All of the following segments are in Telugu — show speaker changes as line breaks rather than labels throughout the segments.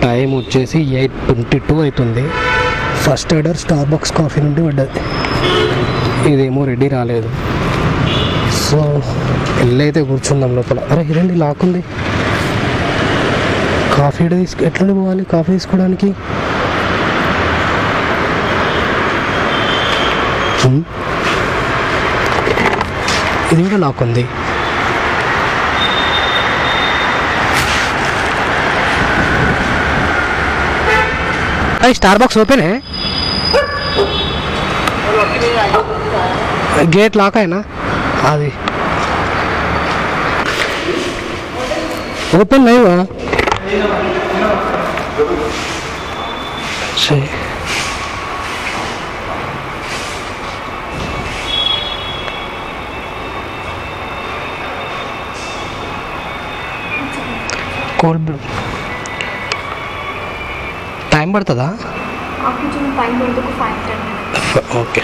టైం వచ్చేసి 8:22 అవుతుంది. ఫస్ట్ ఆర్డర్ స్టార్బక్స్ కాఫీ నుండి పడ్డది. ఇదేమో రెడీ రాలేదు. సో వెళ్ళైతే కూర్చుందాం లోపల. అరే ఇదండి లాక్ ఉంది. కాఫీ ఎట్లా పోవాలి కాఫీ తీసుకోవడానికి? ఇది కూడా లాక్ ఉంది. स्टारबक्स ओपन है, गेट लॉक है ना? आदि ओपन नहीं हुआ. सही कोल्ड టైం పడుతుందా? ఓకే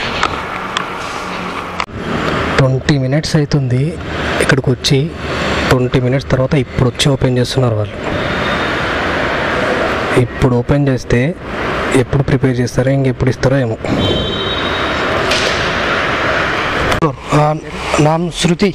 20 మినిట్స్ అవుతుంది ఇక్కడికి వచ్చి. 20 మినిట్స్ తర్వాత ఇప్పుడు వచ్చి ఓపెన్ చేస్తున్నారు వాళ్ళు. ఇప్పుడు ఓపెన్ చేస్తే ఎప్పుడు ప్రిపేర్ చేస్తారో ఇంకెప్పుడు ఇస్తారో ఏమో. నామ్ శృతి.